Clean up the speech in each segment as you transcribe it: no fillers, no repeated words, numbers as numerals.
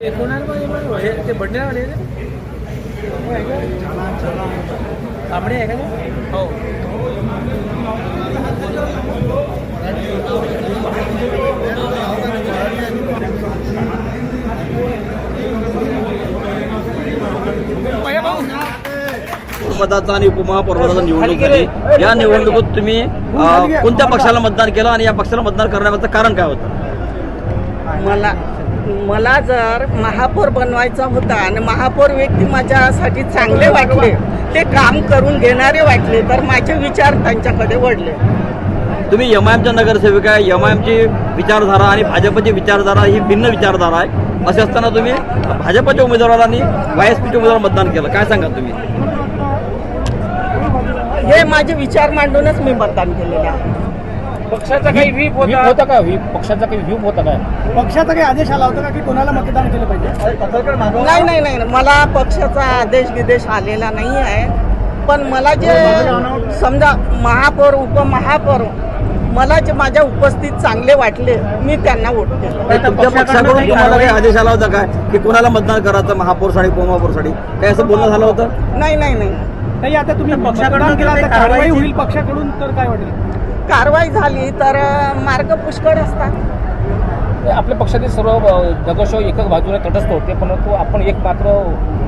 कोणाला ते बडण्यावाले तांबडे आहे का ते? हो. पदाचा आणि उपमहापौरपदाचा निवडणूक झाली. या निवडणुकीत तुम्ही कोणत्या पक्षाला मतदान केलं आणि या पक्षाला मतदान करण्याचं कारण काय होतं? मला जर महापौर बनवायचा होता आणि महापौर व्यक्ती माझ्यासाठी चांगले वाटले, ते काम करून घेणारे वाटले, तर माझे विचार त्यांच्याकडे वळले. तुम्ही एमआयएमच्या नगरसेविका आहे. एमआयएमची विचारधारा आणि भाजपची विचारधारा ही भिन्न विचारधारा आहे. असे असताना तुम्ही भाजपच्या उमेदवाराला आणि वायएसपीच्या उमेदवाराला मतदान केलं. काय सांगा तुम्ही? हे माझे विचार मांडूनच मी मतदान केलेले आहे. पक्षाचा काही व्हीप होता का? पक्षाचा काही व्हीप होता का? पक्षाचा काही आदेश आला होता का की कोणाला मतदान केलं पाहिजे? नाही, मला पक्षाचा आदेश विदेश आलेला नाही आहे. पण मला जे समजा महापौर उपमहापौर मला जे माझ्या उपस्थित चांगले वाटले, मी त्यांना वोट केलं. तुमच्या पक्षाकडून तुम्हाला काही आदेश आला होता काय की कोणाला मतदान करायचं महापौरसाठी उपमहापौरसाठी? काय असं बोलणं झालं होतं? नाही. आता तुम्ही पक्षाकडून केला तर कारवाई होईल पक्षाकडून, तर काय वाटेल? कारवाई झाली तर मार्ग पुष्कळ असतात. आपल्या पक्षातील सर्व नगरसेवक एकच बाजूने तटस्थ होते, परंतु आपण एक मात्र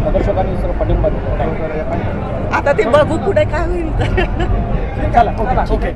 नगरसेवकांनी सर्व पाठिंबा दिला. आता ते बघू पुढे काय होईल. चला, ठीक आहे.